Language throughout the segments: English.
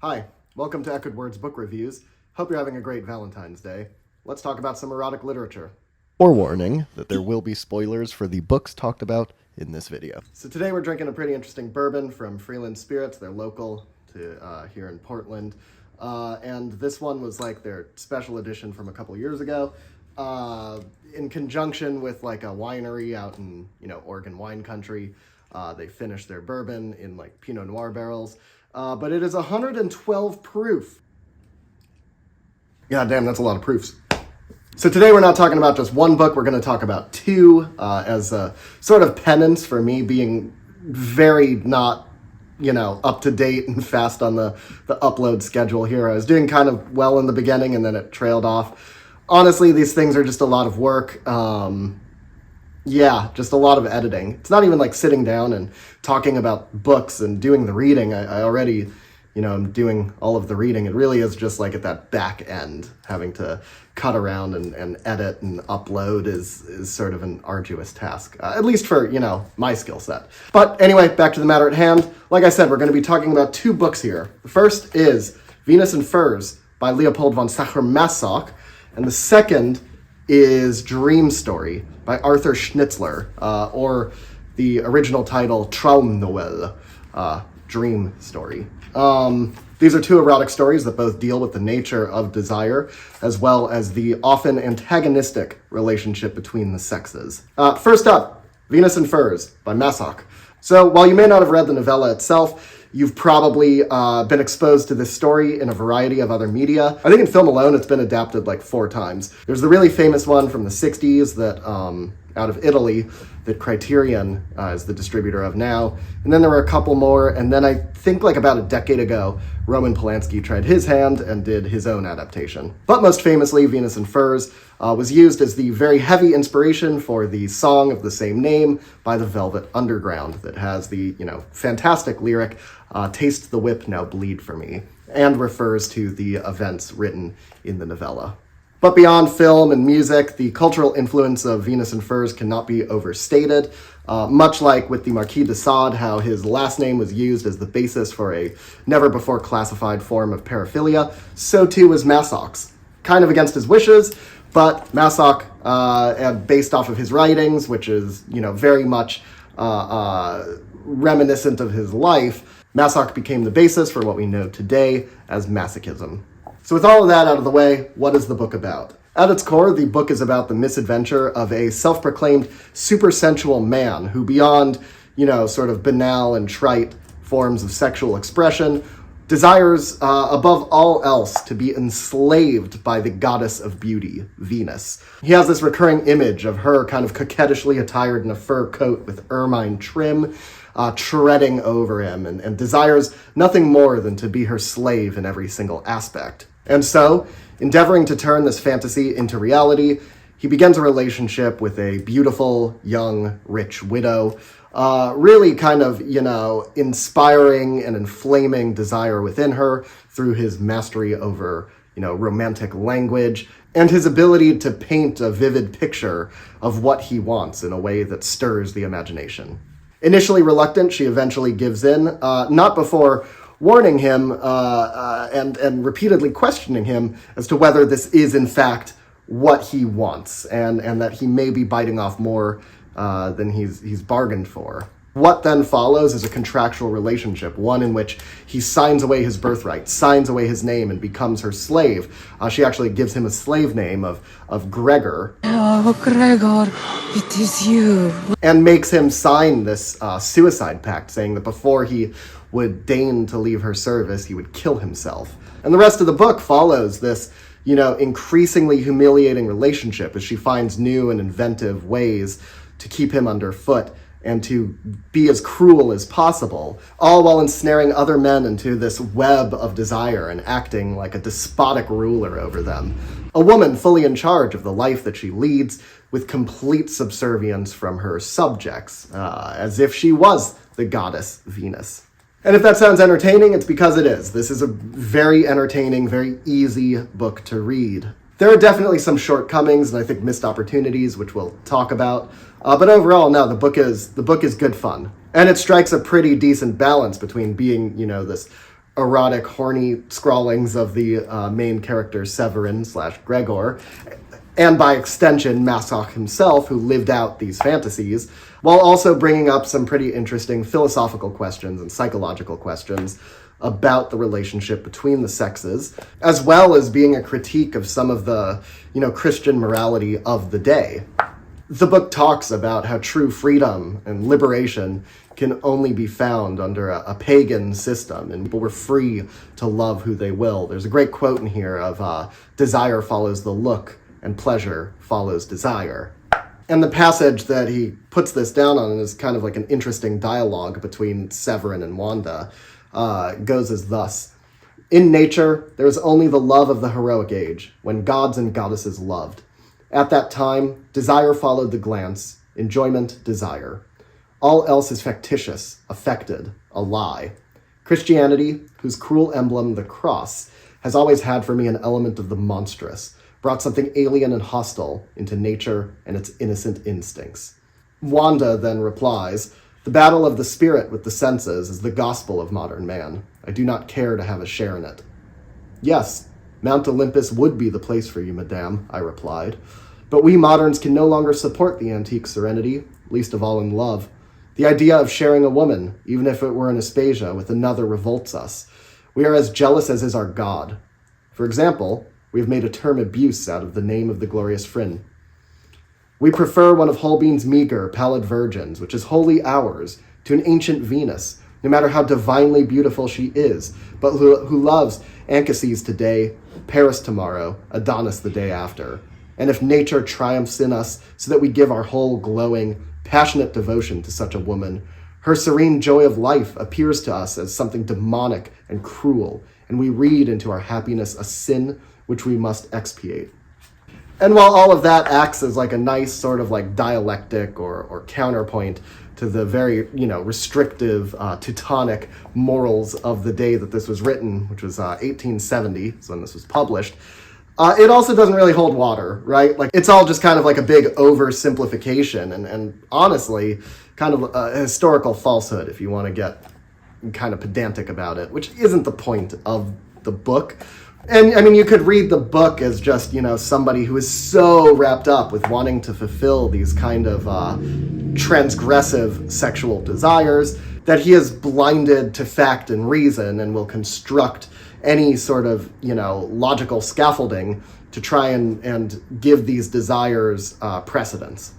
Hi, welcome to Echoed Words Book Reviews. Hope you're having a great Valentine's Day. Let's talk about some erotic literature. Forewarning that there will be spoilers for the books talked about in this video. So today we're drinking a pretty interesting bourbon from Freeland Spirits. They're local to here in Portland. And this one was like their special edition from a couple years ago. In conjunction with like a winery out in, Oregon wine country. They finished their bourbon in like Pinot Noir barrels. But it is 112 proof. God damn, that's a lot of proofs. So today we're not talking about just one book, we're going to talk about two as a sort of penance for me being very not, up to date and fast on the upload schedule here. I was doing kind of well in the beginning and then it trailed off. Honestly, these things are just a lot of work. Just a lot of editing. It's not even like sitting down and talking about books and doing the reading. I already, I'm doing all of the reading. It really is just like at that back end, having to cut around and edit and upload is sort of an arduous task, at least for, my skill set. But anyway, back to the matter at hand. Like I said, we're going to be talking about two books here. The first is Venus and Furs by Leopold von Sacher Masoch, and the second is Dream Story by Arthur Schnitzler, or the original title Traumnovelle, Dream Story. These are two erotic stories that both deal with the nature of desire, as well as the often antagonistic relationship between the sexes. First up, Venus and Furs by Masoch. So while you may not have read the novella itself, you've probably been exposed to this story in a variety of other media. I think in film alone, it's been adapted like 4 times. There's the really famous one from the 60s that out of Italy that Criterion is the distributor of now. And then there were a couple more. And then I think like about a decade ago, Roman Polanski tried his hand and did his own adaptation. But most famously, Venus and Furs was used as the very heavy inspiration for the song of the same name by the Velvet Underground that has the, fantastic lyric, "Taste the whip, now bleed for me," and refers to the events written in the novella. But beyond film and music, the cultural influence of Venus and Furs cannot be overstated. Much like with the Marquis de Sade, how his last name was used as the basis for a never-before-classified form of paraphilia, so too was Masoch's. Kind of against his wishes, but Masoch, based off of his writings, which is, very much reminiscent of his life, Masoch became the basis for what we know today as masochism. So with all of that out of the way, what is the book about? At its core, the book is about the misadventure of a self-proclaimed super-sensual man who, beyond, sort of banal and trite forms of sexual expression, desires, above all else, to be enslaved by the goddess of beauty, Venus. He has this recurring image of her kind of coquettishly attired in a fur coat with ermine trim, treading over him, and desires nothing more than to be her slave in every single aspect. And so, endeavoring to turn this fantasy into reality, he begins a relationship with a beautiful, young, rich widow, really kind of, inspiring and inflaming desire within her through his mastery over, romantic language and his ability to paint a vivid picture of what he wants in a way that stirs the imagination. Initially reluctant, she eventually gives in, not before warning him and repeatedly questioning him as to whether this is in fact what he wants and that he may be biting off more than he's bargained for. What then follows is a contractual relationship, one in which he signs away his birthright, signs away his name, and becomes her slave. She actually gives him a slave name of Gregor. Oh, Gregor, it is you. And makes him sign this suicide pact, saying that before he would deign to leave her service, he would kill himself. And the rest of the book follows this, increasingly humiliating relationship as she finds new and inventive ways to keep him underfoot and to be as cruel as possible, all while ensnaring other men into this web of desire and acting like a despotic ruler over them. A woman fully in charge of the life that she leads, with complete subservience from her subjects, as if she was the goddess Venus. And if that sounds entertaining, it's because it is. This is a very entertaining, very easy book to read. There are definitely some shortcomings and I think missed opportunities, which we'll talk about. But overall, no, the book is good fun. And it strikes a pretty decent balance between being, this erotic, horny scrawlings of the main character Severin/Gregor, and by extension, Masoch himself, who lived out these fantasies, while also bringing up some pretty interesting philosophical questions and psychological questions about the relationship between the sexes, as well as being a critique of some of the, Christian morality of the day. The book talks about how true freedom and liberation can only be found under a pagan system, and people were free to love who they will. There's a great quote in here of desire follows the look, and pleasure follows desire. And the passage that he puts this down on is kind of like an interesting dialogue between Severin and Wanda. Goes as thus: in nature, there is only the love of the heroic age, when gods and goddesses loved. At that time, desire followed the glance, enjoyment, desire. All else is factitious, affected, a lie. Christianity, whose cruel emblem, the cross, has always had for me an element of the monstrous, brought something alien and hostile into nature and its innocent instincts. Wanda then replies, the battle of the spirit with the senses is the gospel of modern man. I do not care to have a share in it. Yes, Mount Olympus would be the place for you, madame, I replied. But we moderns can no longer support the antique serenity, least of all in love. The idea of sharing a woman, even if it were an Aspasia, with another revolts us. We are as jealous as is our God. For example, we have made a term abuse out of the name of the glorious Phryne. We prefer one of Holbein's meager, pallid virgins, which is wholly ours, to an ancient Venus, no matter how divinely beautiful she is, but who loves Anchises today, Paris tomorrow, Adonis the day after. And if nature triumphs in us so that we give our whole glowing, passionate devotion to such a woman, her serene joy of life appears to us as something demonic and cruel, and we read into our happiness a sin which we must expiate. And while all of that acts as like a nice sort of like dialectic or counterpoint to the very, restrictive Teutonic morals of the day that this was written, which was 1870, is when this was published, it also doesn't really hold water, right? Like, it's all just kind of like a big oversimplification and honestly, kind of a historical falsehood if you want to get kind of pedantic about it, which isn't the point of the book. And I mean, you could read the book as just, somebody who is so wrapped up with wanting to fulfill these kind of transgressive sexual desires that he is blinded to fact and reason and will construct any sort of, logical scaffolding to try and give these desires precedence.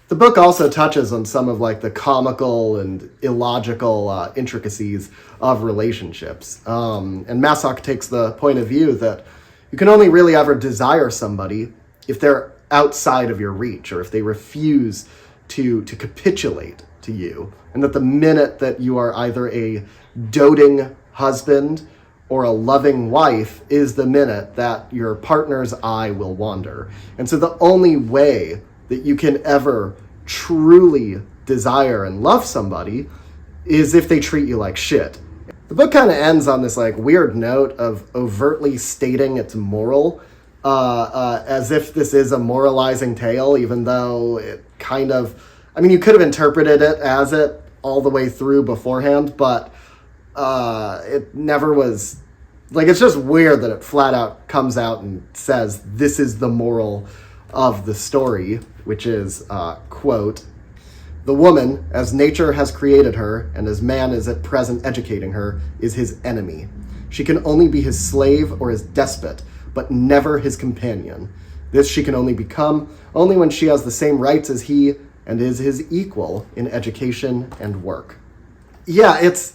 The book also touches on some of like the comical and illogical intricacies of relationships. And Masoch takes the point of view that you can only really ever desire somebody if they're outside of your reach or if they refuse to capitulate to you. And that the minute that you are either a doting husband or a loving wife is the minute that your partner's eye will wander. And so the only way that you can ever truly desire and love somebody is if they treat you like shit. The book kind of ends on this like weird note of overtly stating it's moral, as if this is a moralizing tale, even though it kind of, you could have interpreted it as it all the way through beforehand, but it never was, like, it's just weird that it flat out comes out and says this is the moral of the story, which is, quote, the woman, as nature has created her, and as man is at present educating her, is his enemy. She can only be his slave or his despot, but never his companion. This she can only become only when she has the same rights as he and is his equal in education and work. Yeah, it's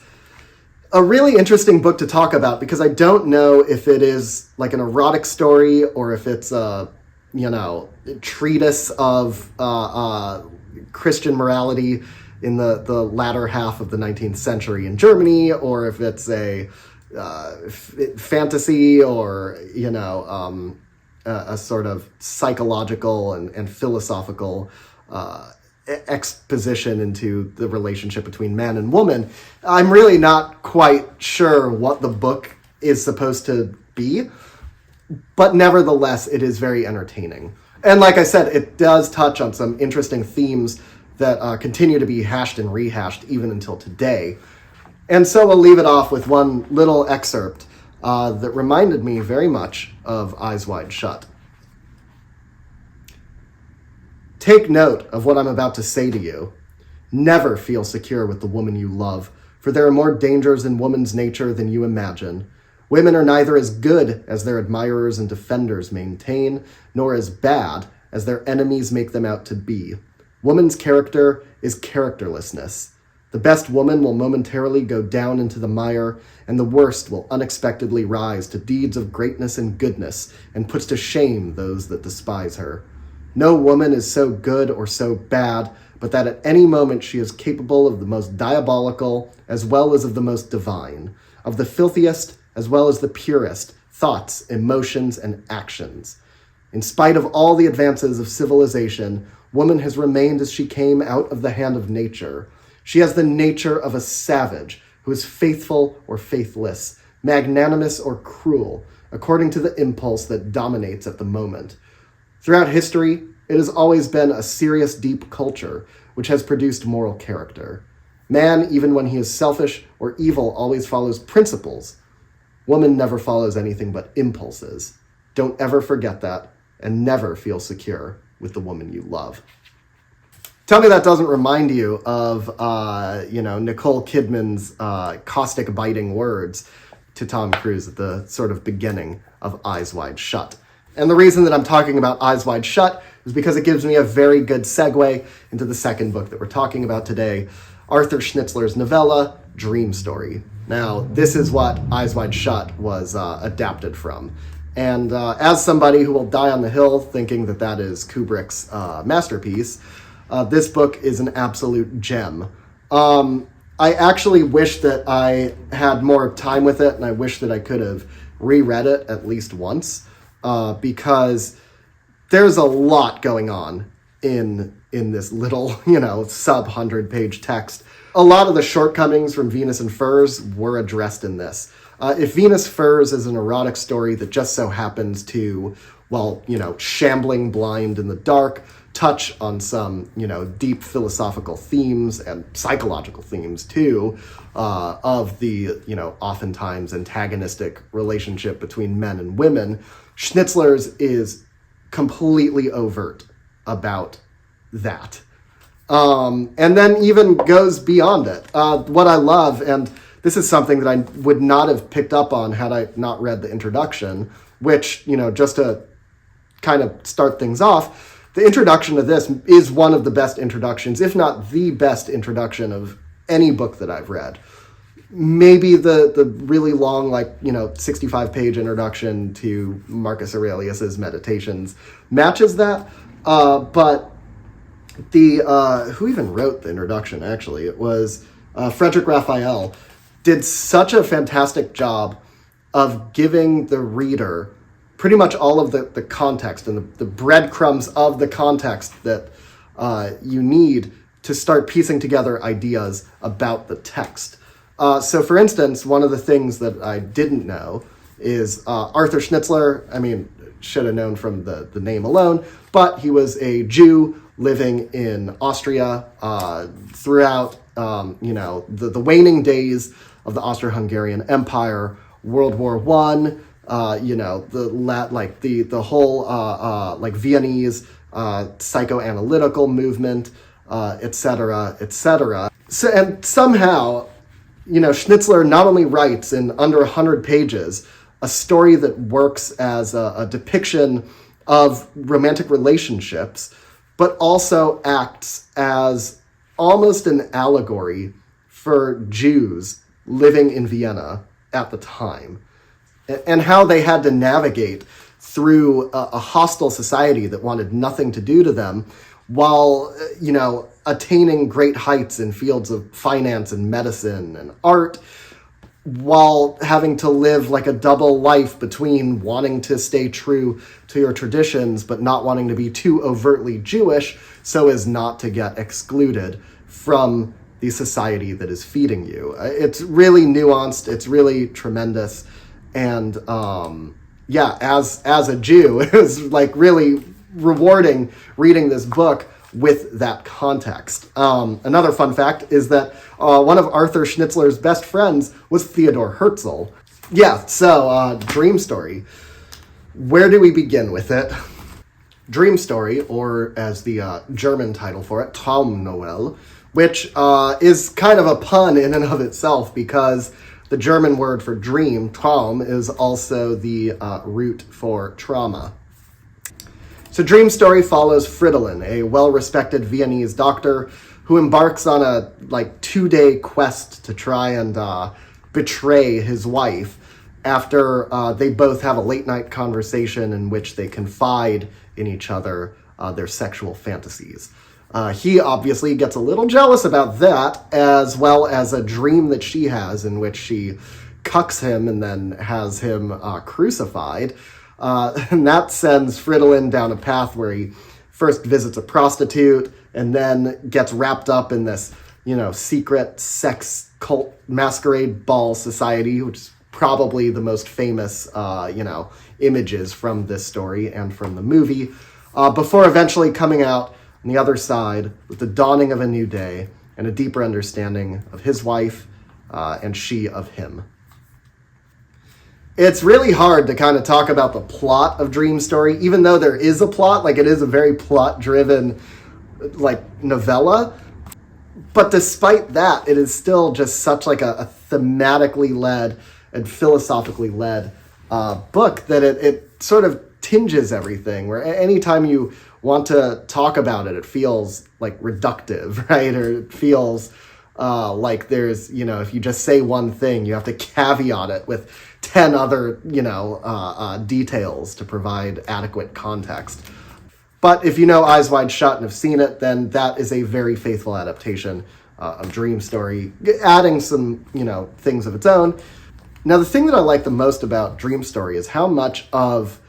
a really interesting book to talk about because I don't know if it is like an erotic story or if it's a treatise of Christian morality in the latter half of the 19th century in Germany, or if it's a fantasy or, a sort of psychological and philosophical exposition into the relationship between man and woman. I'm really not quite sure what the book is supposed to be, but nevertheless, it is very entertaining. And like I said, it does touch on some interesting themes that continue to be hashed and rehashed even until today. And so we'll leave it off with one little excerpt that reminded me very much of Eyes Wide Shut. Take note of what I'm about to say to you. Never feel secure with the woman you love, for there are more dangers in woman's nature than you imagine. Women are neither as good as their admirers and defenders maintain, nor as bad as their enemies make them out to be. Woman's character is characterlessness. The best woman will momentarily go down into the mire, and the worst will unexpectedly rise to deeds of greatness and goodness, and puts to shame those that despise her. No woman is so good or so bad, but that at any moment she is capable of the most diabolical as well as of the most divine, of the filthiest as well as the purest thoughts, emotions, and actions. In spite of all the advances of civilization, woman has remained as she came out of the hand of nature. She has the nature of a savage who is faithful or faithless, magnanimous or cruel, according to the impulse that dominates at the moment. Throughout history, it has always been a serious, deep culture which has produced moral character. Man, even when he is selfish or evil, always follows principles. Woman never follows anything but impulses. Don't ever forget that, and never feel secure with the woman you love. Tell me that doesn't remind you of, Nicole Kidman's caustic, biting words to Tom Cruise at the sort of beginning of Eyes Wide Shut. And the reason that I'm talking about Eyes Wide Shut is because it gives me a very good segue into the second book that we're talking about today, Arthur Schnitzler's novella, Dream Story. Now, this is what Eyes Wide Shut was adapted from. And as somebody who will die on the hill thinking that that is Kubrick's masterpiece, this book is an absolute gem. I actually wish that I had more time with it, and I wish that I could have reread it at least once, because there's a lot going on in this little, sub 100-page text. A lot of the shortcomings from Venus and Furs were addressed in this. If Venus Furs is an erotic story that just so happens to, shambling blind in the dark, touch on some, deep philosophical themes and psychological themes too, of the, oftentimes antagonistic relationship between men and women, Schnitzler's is completely overt about that. And then even goes beyond it. What I love, and this is something that I would not have picked up on had I not read the introduction, which, just to kind of start things off, the introduction to this is one of the best introductions, if not the best introduction of any book that I've read. Maybe the really long, 65-page introduction to Marcus Aurelius's Meditations matches that, but the who even wrote the introduction, actually? It was Frederick Raphael, did such a fantastic job of giving the reader pretty much all of the context and the breadcrumbs of the context that you need to start piecing together ideas about the text. So, for instance, one of the things that I didn't know is Arthur Schnitzler, should have known from the name alone, but he was a Jew living in Austria throughout, the waning days of the Austro-Hungarian Empire, World War I, the whole Viennese psychoanalytical movement, etc., etc. So, and somehow, Schnitzler not only writes in under 100 pages a story that works as a depiction of romantic relationships, but also acts as almost an allegory for Jews living in Vienna at the time, and how they had to navigate through a hostile society that wanted nothing to do to them, while, attaining great heights in fields of finance and medicine and art, while having to live like a double life between wanting to stay true to your traditions but not wanting to be too overtly Jewish so as not to get excluded from the society that is feeding you. It's really nuanced. It's really tremendous. And as a Jew, it was really rewarding reading this book with that context. Another fun fact is that one of Arthur Schnitzler's best friends was Theodor Herzl. Yeah, so Dream Story. Where do we begin with it? Dream Story, or as the German title for it, Traumnovelle, which is kind of a pun in and of itself because the German word for dream, Traum, is also the root for trauma. So Dream Story follows Fridolin, a well-respected Viennese doctor who embarks on a 2-day quest to try and betray his wife after they both have a late-night conversation in which they confide in each other their sexual fantasies. He obviously gets a little jealous about that, as well as a dream that she has in which she cucks him and then has him crucified. And that sends Fridolin down a path where he first visits a prostitute and then gets wrapped up in this, secret sex cult masquerade ball society, which is probably the most famous, images from this story and from the movie, before eventually coming out on the other side with the dawning of a new day and a deeper understanding of his wife and she of him. It's really hard to kind of talk about the plot of Dream Story, even though there is a plot, it is a very plot-driven, novella. But despite that, it is still just such a thematically led and philosophically led book that it sort of tinges everything, where anytime you want to talk about it, it feels reductive, right? Or it feels there's, if you just say one thing, you have to caveat it with 10 other, details to provide adequate context. But if you know Eyes Wide Shut and have seen it, then that is a very faithful adaptation of Dream Story, adding some, things of its own. Now, the thing that I like the most about Dream Story is how much of,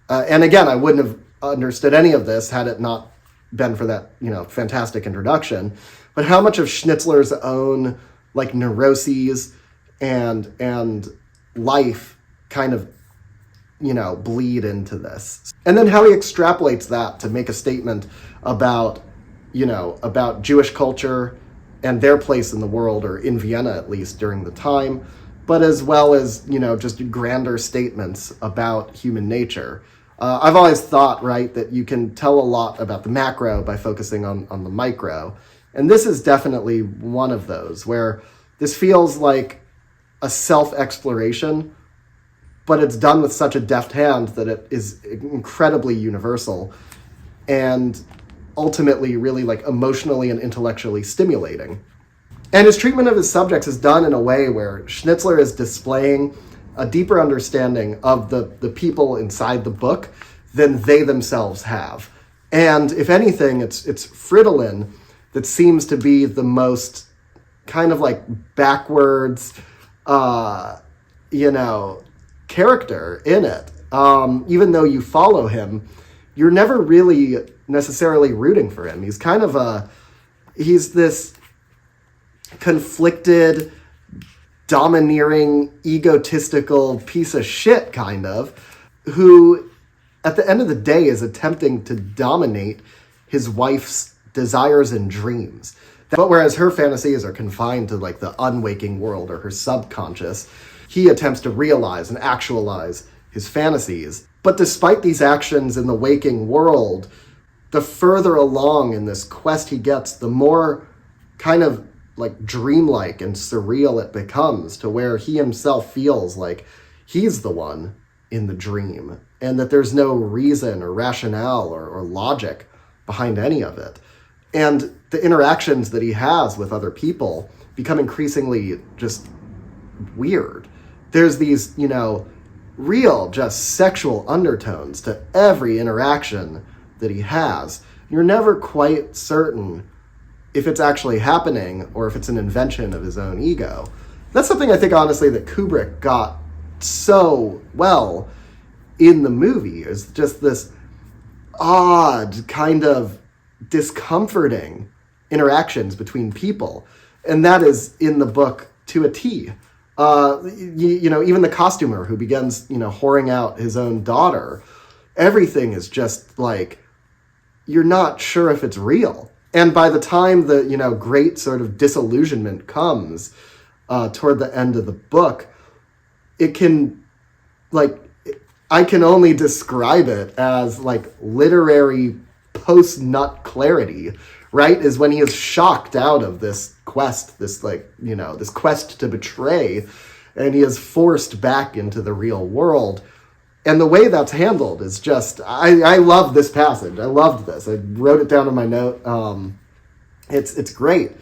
and again, I wouldn't have understood any of this had it not been for that, fantastic introduction, but how much of Schnitzler's own, neuroses and life kind of, bleed into this. And then how he extrapolates that to make a statement about, about Jewish culture and their place in the world, or in Vienna at least during the time, but as well as, just grander statements about human nature. I've always thought, right, that you can tell a lot about the macro by focusing on the micro. And this is definitely one of those, where this feels like a self-exploration, but it's done with such a deft hand that it is incredibly universal and ultimately really emotionally and intellectually stimulating. And his treatment of his subjects is done in a way where Schnitzler is displaying a deeper understanding of the people inside the book than they themselves have. And if anything, it's Fridolin that seems to be the most kind of backwards, character in it. Even though you follow him, you're never really necessarily rooting for him. He's kind of he's this conflicted, domineering, egotistical piece of shit, kind of, who at the end of the day is attempting to dominate his wife's desires and dreams. But whereas her fantasies are confined to the unwaking world or her subconscious, he attempts to realize and actualize his fantasies. But despite these actions in the waking world, the further along in this quest he gets, the more kind of dreamlike and surreal it becomes, to where he himself feels like he's the one in the dream, and that there's no reason or rationale or logic behind any of it. And the interactions that he has with other people become increasingly just weird. There's these, real just sexual undertones to every interaction that he has. You're never quite certain if it's actually happening or if it's an invention of his own ego. That's something I think, honestly, that Kubrick got so well in the movie, is just this odd kind of discomforting interactions between people. And that is in the book to a T. Even the costumer who begins, whoring out his own daughter, everything is just you're not sure if it's real. And by the time the, great sort of disillusionment comes toward the end of the book, it can, I can only describe it as literary post-nut clarity, right? Is when he is shocked out of this quest, this quest to betray, and he is forced back into the real world. And the way that's handled is just, I love this passage. I loved this. I wrote it down in my note. It's great.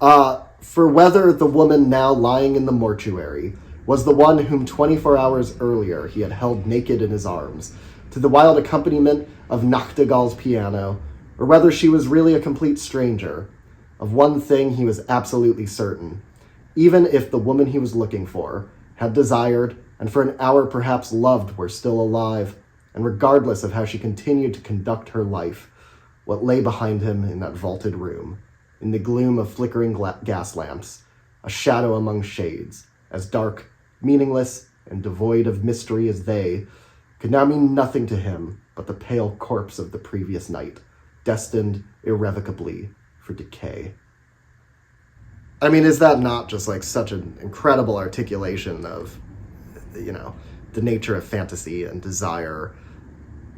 For whether the woman now lying in the mortuary was the one whom 24 hours earlier he had held naked in his arms, to the wild accompaniment of Nachtigall's piano, or whether she was really a complete stranger, of one thing he was absolutely certain. Even if the woman he was looking for had desired, and for an hour perhaps loved, were still alive, and regardless of how she continued to conduct her life, what lay behind him in that vaulted room, in the gloom of flickering gas lamps, a shadow among shades, as dark, meaningless, and devoid of mystery as they, could now mean nothing to him but the pale corpse of the previous night, destined irrevocably for decay. I mean, is that not just such an incredible articulation of, the nature of fantasy and desire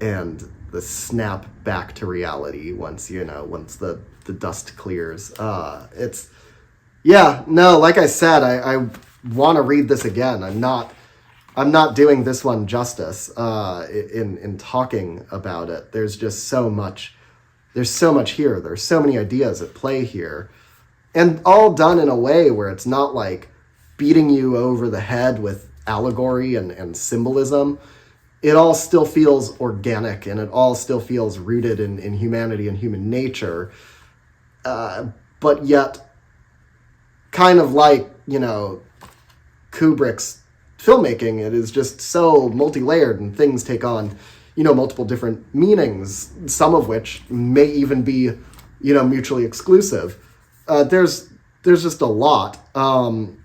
and the snap back to reality once the dust clears? Like I said, I want to read this again. I'm not doing this one justice in talking about it. There's just so much. There's so much here. There's so many ideas at play here, and all done in a way where it's not beating you over the head with allegory and symbolism. It all still feels organic, and it all still feels rooted in humanity and human nature, but yet kind of Kubrick's filmmaking, it is just so multi-layered, and things take on multiple different meanings, some of which may even be mutually exclusive. There's just a lot.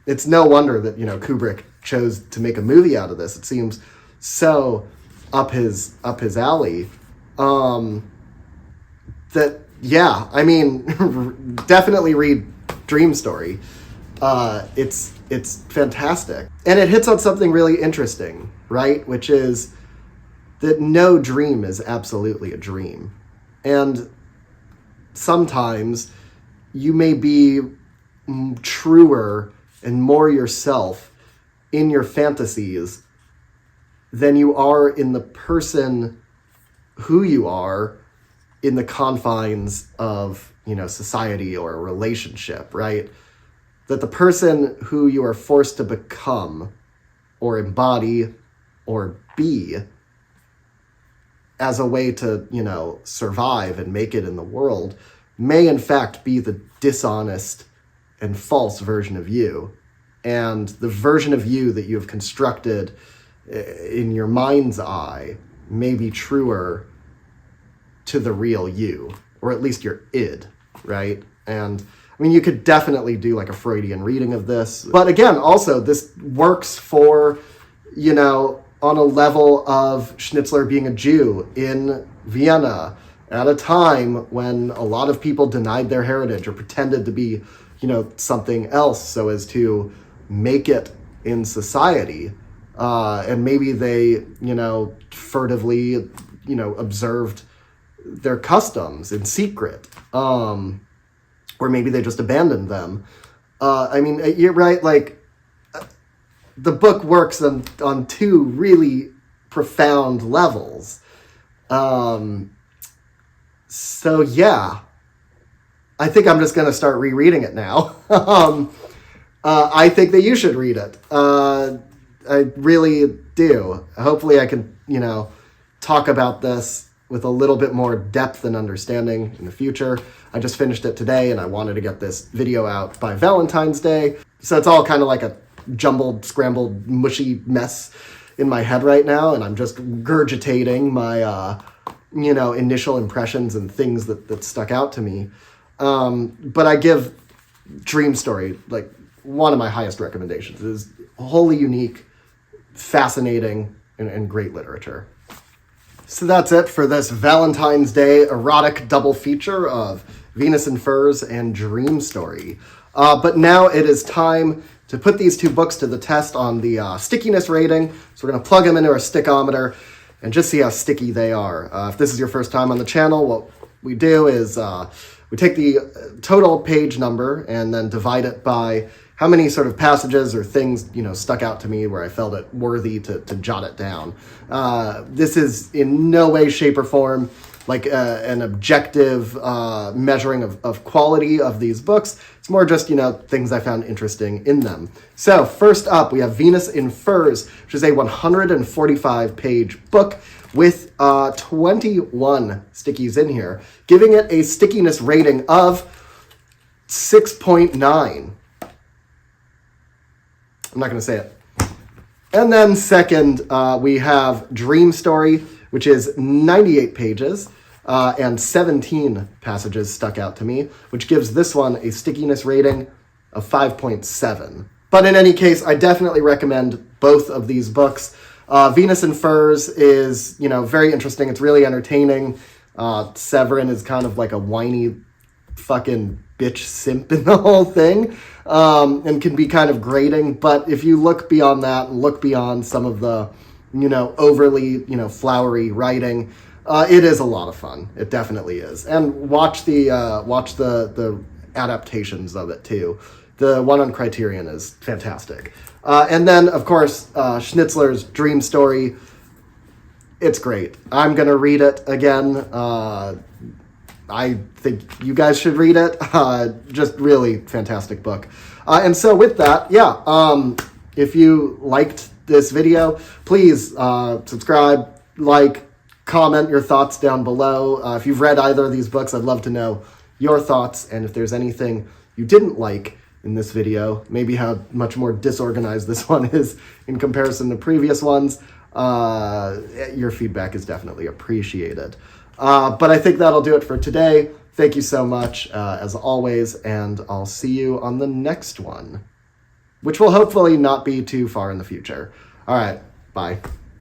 It's no wonder that Kubrick chose to make a movie out of this. It seems so up his alley. Definitely read Dream Story. It's fantastic. And it hits on something really interesting, right? Which is that no dream is absolutely a dream. And sometimes you may be truer and more yourself in your fantasies than you are in the person who you are in the confines of, society or a relationship, right? That the person who you are forced to become or embody or be as a way to, survive and make it in the world may in fact be the dishonest and false version of you. And the version of you that you have constructed in your mind's eye may be truer to the real you, or at least your id, right? And you could definitely do a Freudian reading of this. But again, also, this works for, on a level of Schnitzler being a Jew in Vienna at a time when a lot of people denied their heritage or pretended to be, something else so as to make it in society. And maybe they, furtively, observed their customs in secret. Or maybe they just abandoned them. You're right, the book works on two really profound levels. So yeah, I think I'm just going to start rereading it now. I think that you should read it. I really do. Hopefully I can, talk about this with a little bit more depth and understanding in the future. I just finished it today, and I wanted to get this video out by Valentine's Day. So it's all kind of like a jumbled, scrambled, mushy mess in my head right now, and I'm just regurgitating my, initial impressions and things that stuck out to me. But I give Dream Story, one of my highest recommendations. It is wholly unique, fascinating, and great literature. So that's it for this Valentine's Day erotic double feature of Venus in Furs and Dream Story. But now it is time to put these two books to the test on the stickiness rating. So we're going to plug them into our stickometer and just see how sticky they are. If this is your first time on the channel, what we do is we take the total page number and then divide it by how many sort of passages or things, stuck out to me where I felt it worthy to jot it down. This is in no way, shape, or form like an objective measuring of quality of these books. It's more just, things I found interesting in them. So first up, we have Venus in Furs, which is a 145-page book with 21 stickies in here, giving it a stickiness rating of 6.9. I'm not going to say it. And then second, we have Dream Story, which is 98 pages and 17 passages stuck out to me, which gives this one a stickiness rating of 5.7. But in any case, I definitely recommend both of these books. Venus in Furs is, very interesting. It's really entertaining. Severin is kind of like a whiny fucking bitch simp in the whole thing, and can be kind of grating. But if you look beyond that and look beyond some of the, overly, flowery writing, it is a lot of fun. It definitely is. And watch the adaptations of it too. The one on Criterion is fantastic. And then, of course, Schnitzler's Dream Story. It's great. I'm going to read it again. I think you guys should read it. Just really fantastic book. And so with that, if you liked this video, please subscribe, like, comment your thoughts down below. If you've read either of these books, I'd love to know your thoughts. And if there's anything you didn't like in this video, maybe how much more disorganized this one is in comparison to previous ones, your feedback is definitely appreciated. But I think that'll do it for today. Thank you so much, as always, and I'll see you on the next one, which will hopefully not be too far in the future. All right, bye.